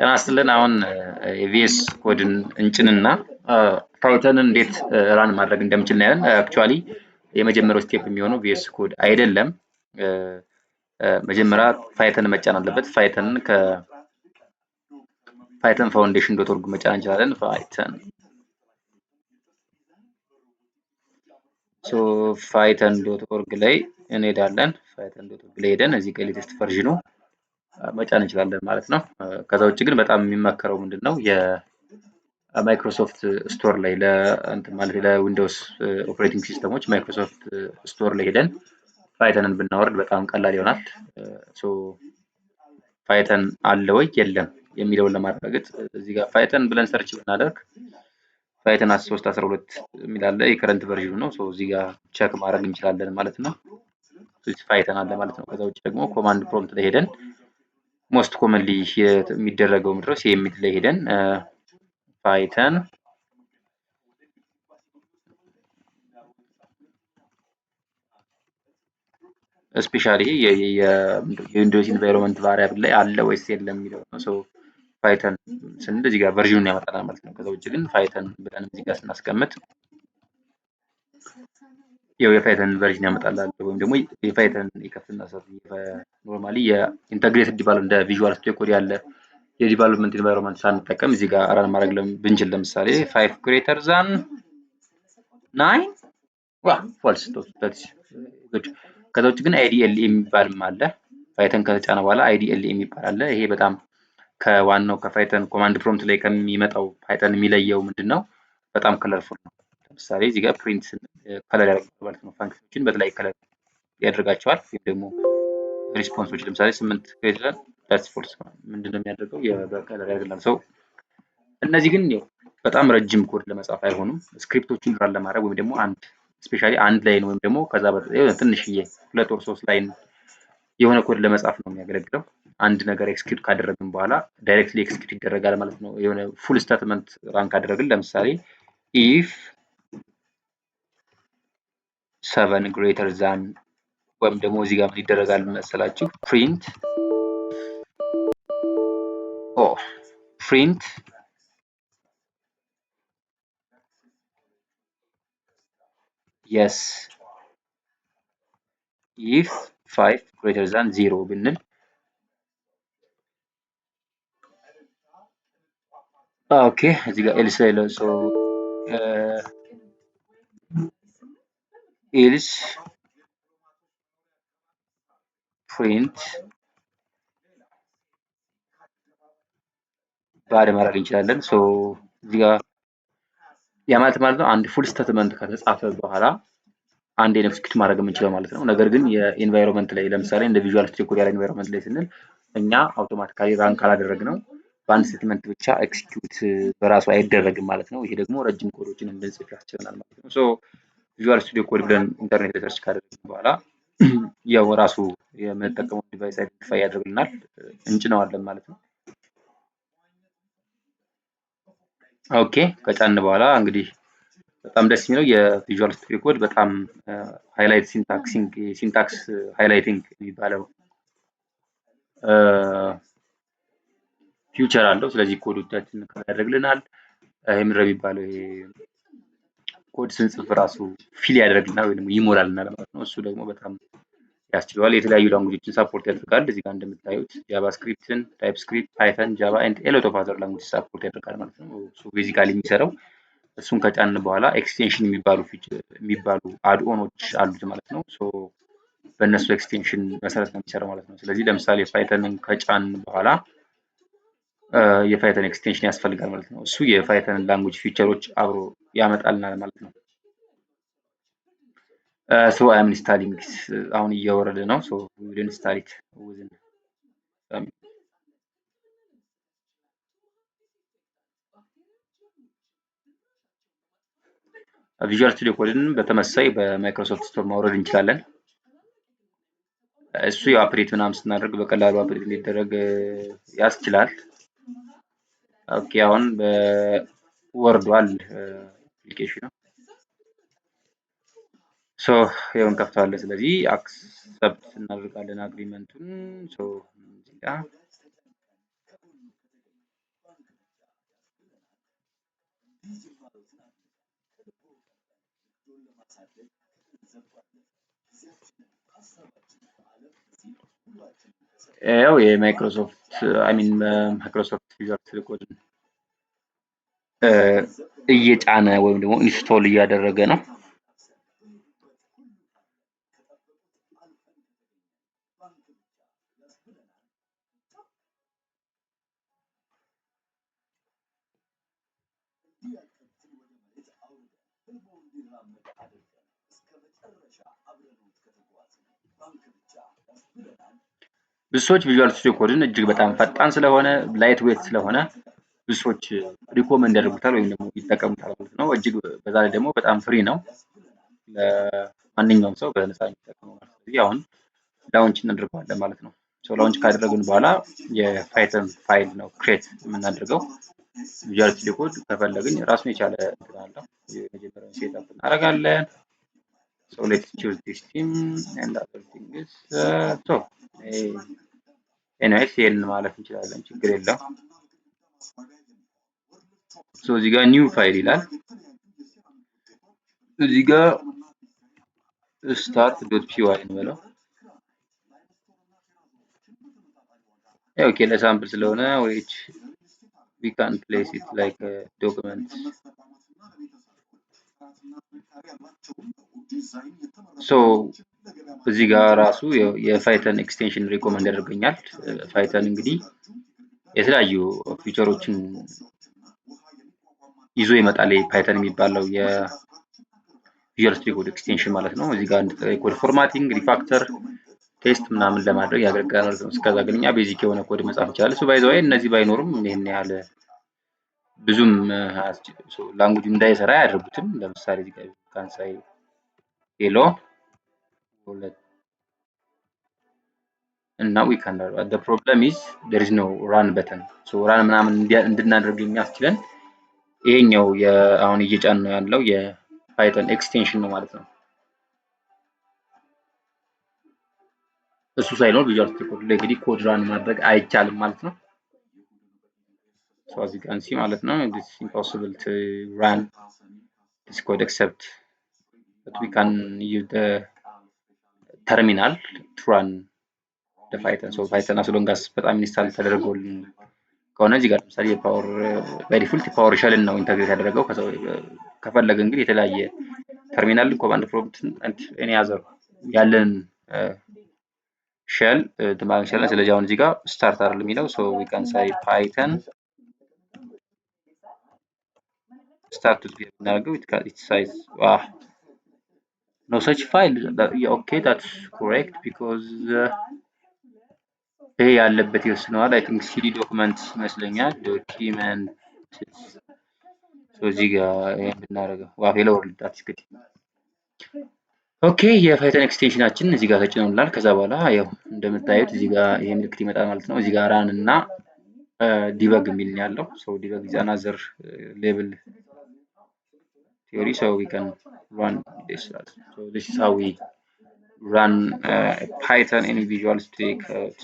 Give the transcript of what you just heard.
ጤና ይስጥልን። አሁን የቪኤስ ኮድን እንጭንና ፓይተንን እንዴት ራን ማድረግ እንደምችል እናያለን። አክቹአሊ የመጀመሪያው ስቴፕ የሚሆነው ቪኤስ ኮድ አይደለም። መጀመሪያ ፓይተን መጫን አለበት። ፓይተንን ከፓይተን ፋውንዴሽን ዶት ኦርግ መጫን እንችላለን። ፓይተን ዶት ኦርግ ላይ እንሄዳለን። ፓይተን ዶት ኦርግ ላይ ሄደን እዚህ ጋር ሌቴስት ቨርዥኑ መጫን እንችላለን ማለት ነው። ከዛ ውጭ ግን በጣም የሚመከረው ምንድነው የማይክሮሶፍት ስቶር ላይ ለዊንዶውስ ኦፕሬቲንግ ሲስተሞች ማይክሮሶፍት ስቶር ላይ ሄደን ፓይተንን ብናወርድ በጣም ቀላል ይሆናል። ፓይተን አለ ወይ የለም የሚለውን ለማረጋገጥ እዚህ ጋር ፓይተን ብለን ሰርች ብናደርግ ፓይተን 3.12 የሚል አለ። የከረንት ቨርዥኑ ነው። እዚህ ጋር ቼክ ማድረግ እንችላለን ማለት ነው። ፓይተን አለ ማለት ነው። ከዛ ውጭ ደግሞ ኮማንድ ፕሮምፕት ላይ ሄደን ሞስት ኮመንሊ የሚደረገው ምድረስ የሚል ላይ ሄደን ፓይተን ስፔሻሊ የዊንዶውስ ኢንቫይሮንመንት ቫሪያብል ላይ አለ ወይስ የለም የሚለው ነው። ፓይተን ስንል እዚህ ጋር ቨርዥኑን ያመጣናል ማለት ነው። ከዛ ውጭ ግን ፓይተን ብለን እዚህ ጋር ስናስቀምጥ የፓይተን ቨርዥን ያመጣላል ወይም ደግሞ የፓይተን ይከፍትና ኖርማሊ የኢንተግሬትድ ዲቨሎፕመንት እንደ ቪዥዋል ስቱዲዮ ኮድ ያለ የዲቨሎፕመንት ኢንቫይሮንመንት ሳንጠቀም እዚህ ጋር ራን ማድረግ ብንችል ለምሳሌ 5 ግሬተር ዛን 9 ፎልስ ጉድ። ከዛ ውጭ ግን አይዲኤል የሚባልም አለ። ፓይተን ከተጫነ በኋላ አይዲኤል የሚባል አለ። ይሄ በጣም ከዋናው ከፓይተን ኮማንድ ፕሮምፕት ላይ ከሚመጣው ፓይተን የሚለየው ምንድነው? በጣም ከለርፉል ነው። ለምሳሌ እዚህ ጋር ፕሪንት ከለር ያደርጋል ማለት ነው። ፋንክሽኖችን በተለያየ ከለር ያደርጋቸዋል። ወይም ደግሞ ሪስፖንሶች ለምሳሌ 8 ግሬተር ዳትስ ፎልስ ምንድነው የሚያደርገው? በከለር ያደርጋል። እነዚህ ግን በጣም ረጅም ኮድ ለመጻፍ አይሆኑም። ስክሪፕቶችን ራን ለማድረግ ወይም ደግሞ ስፔሻሊ አንድ ላይን ወይም ደግሞ ከዛ ትንሽዬ 2 or 3 ላይን የሆነ ኮድ ለመጻፍ ነው የሚያገለግለው። አንድ ነገር ኤክስኪዩት ካደረግን በኋላ ዳይሬክትሊ ኤክስኪዩት ይደረጋል ማለት ነው። የሆነ ፉል ስቴትመንት ራን ካደረግን ለምሳሌ ኢፍ 7 ግሬተር ዛን ወይም ደግሞ እዚህ ጋር ምን ይደረጋል መሰላችሁ? ፕሪንት yes if 5 greater than 0 ብንል ኦኬ እዚህ ጋር ኤልስ ላይ ኤልስ ፕሪንት ባድ ማድረግ እንችላለን። እዚህ ጋር ያ ማለት ነው አንድ ፉል ስቴትመንት ከተጻፈ በኋላ አንድ ኤክስኪዩት ማድረግ የምንችለው ማለት ነው። ነገር ግን የኢንቫይሮንመንት ላይ ለምሳሌ እንደ ቪዥዋል ስቱዲዮ ኮድ ያለ ኢንቫይሮንመንት ላይ ስንል እኛ አውቶማቲካሊ ራን ካላደረግነው በአንድ ስቴትመንት ብቻ ኤክስኪዩት በራሱ አይደረግም ማለት ነው። ይሄ ደግሞ ረጅም ኮዶችን እንድንጽፍ ያስችለናል ማለት ነው። ቪዥዋል ስቱዲዮ ኮድ ብለን ኢንተርኔት ላይ ሰርች ካደረግን በኋላ ያው ራሱ የምንጠቀመው ዲቫይስ አይደንቲፋይ ያደርግልናል፣ እንጭነዋለን ማለት ነው። ኦኬ ከጫን በኋላ እንግዲህ በጣም ደስ የሚለው የቪዥዋል ስቱዲዮ ኮድ በጣም ሃይላይት ሲንታክስ ሃይላይቲንግ የሚባለው ፊውቸር አለው። ስለዚህ ኮዶቻችንን ያደርግልናል። ምንድነው የሚባለው ኮድ ስንጽፍ ራሱ ፊል ያደርግልናል ወይ ደግሞ ይሞላልናል ማለት ነው። እሱ ደግሞ በጣም ያስችለዋል። የተለያዩ ላንጉጆችን ሰፖርት ያደርጋል። እዚህ ጋር እንደምታዩት ጃቫስክሪፕትን፣ ታይፕስክሪፕት፣ ፓይተን፣ ጃቫ ኤንድ ኤ ሎት ኦፍ አዘር ላንጉጅ ሰፖርት ያደርጋል ማለት ነው። ቤዚካሊ የሚሰራው እሱን ከጫን በኋላ ኤክስቴንሽን የሚባሉ አድኦኖች አሉት ማለት ነው። በእነሱ ኤክስቴንሽን መሰረት ነው የሚሰራው ማለት ነው። ስለዚህ ለምሳሌ ፓይተንን ከጫን በኋላ የፓይተን ኤክስቴንሽን ያስፈልጋል ማለት ነው። እሱ የፓይተን ላንጉጅ ፊቸሮች አብሮ ያመጣልናል ማለት ነው። አይ አም ኢንስታሊንግ አሁን እየወረደ ነው። we will install it within ቪዥዋል ስቱዲዮ ኮድን በተመሳሳይ በማይክሮሶፍት ስቶር ማውረድ እንችላለን። እሱ የአፕዴት ምናምን ስናደርግ በቀላሉ አፕዴት እንዲደረግ ያስችላል። ኦኬ አሁን በወርዷል አፕሊኬሽኑ። ይሄው እንከፍታለን። ስለዚህ አክሰፕት እናደርጋለን አግሪመንቱን። እዚህ ጋር ያው የማይክሮሶፍት ማይክሮሶፍት ቪዥዋል ስቱዲዮ ኮድ እየጫነ ወይም ደግሞ ኢንስቶል እያደረገ ነው። ብዙ ሰዎች ቪዥዋል ስቱዲዮ ኮድን እጅግ በጣም ፈጣን ስለሆነ ላይት ዌት ስለሆነ ብዙ ሰዎች ሪኮመንድ ያደርጉታል ወይም ደግሞ ይጠቀሙታል ማለት ነው። እጅግ በዛ ላይ ደግሞ በጣም ፍሪ ነው ለማንኛውም ሰው በነፃ የሚጠቀመው ማለት ነው። ስለዚህ አሁን ላውንች እናደርገዋለን ማለት ነው። ላውንች ካደረግን በኋላ የፓይተን ፋይል ነው ክሬት የምናደርገው። ቪዥዋል ስቱዲዮ ኮድ ከፈለግን ራሱን የቻለ እንትን አለው። የመጀመሪያውን ሴትአፕ እናደርጋለን። So let's choose this theme and other thing is anyway ሴል ማለት እንችላለን፣ ችግር የለም። እዚህ ጋር ኒው ፋይል ይላል። እዚህ ጋር start.py እንበለው። ኦኬ ለሳምፕል ስለሆነ which we can place it like a document. So እዚህ ጋር ራሱ የፓይተን ኤክስቴንሽን ሪኮመንድ ያደርገኛል። ፓይተን እንግዲህ የተለያዩ ፊቸሮችን ይዞ ይመጣል። ፓይተን የሚባለው የቪዥዋል ስቱዲዮ ኮድ ኤክስቴንሽን ማለት ነው። እዚህ ጋር ኮድ ፎርማቲንግ፣ ሪፋክተር፣ ቴስት ምናምን ለማድረግ ያገለግላል ማለት ነው። እስከዛ ግን እኛ ቤዚክ የሆነ ኮድ መጻፍ እንችላለን። ሶ ባይ ዘ ወይ እነዚህ ባይኖርም ይሄን ያህል ብዙም ላንጉጅ እንዳይሰራ አያደርጉትም። ለምሳሌ እዚህ ጋር ካንሳይ ሄሎ and now we can the problem is there is no run button. so run ምናምን እንድናደርግ የሚያስችለን ይሄኛው አሁን እየጫን ነው ያለው የፓይተን ኤክስቴንሽን ነው ማለት ነው። እሱ ሳይኖር ቪዥዋል ስቱዲዮ ኮድ ላይ እንግዲህ ኮድ ራን ማድረግ አይቻልም ማለት ነው። so as you can see ማለት ነው it is impossible to run this code except that we can use the terminal to run the Python. so Python as long as በጣም ኢንስታል ተደርጎልን ከሆነ እዚህ ጋር ለምሳሌ የፓወር ባይ ዲፎልት ፓወር ሼልን ነው ኢንተግሬት ያደረገው። ከፈለገ እንግዲህ የተለያየ ተርሚናል ኮማንድ ፕሮምፕት any other ያለን ሼል ተማን ሼል ስለዚህ አሁን እዚህ ጋር ስታርት አይደለም የሚለው so we can say python start to be እናደርገው it says no such file okay that's correct because ይሄ ያለበት ይወስነዋል። አይ ቲንክ ሲዲ ዶክመንት ይመስለኛል ዶክመንት so እዚህ ጋር ይሄን ብናደርገው ሄሎ ወርልድ that's good ኦኬ የፓይተን ኤክስቴንሽናችን እዚህ ጋር ተጭኖልናል። ከዛ በኋላ ያው እንደምታዩት እዚህ ጋር ይሄ ምልክት ይመጣል ማለት ነው። እዚህ ጋር ራን እና ዲበግ የሚል ያለው so debug is another level theory so we can run this so this is how we run Python in Visual Studio Code.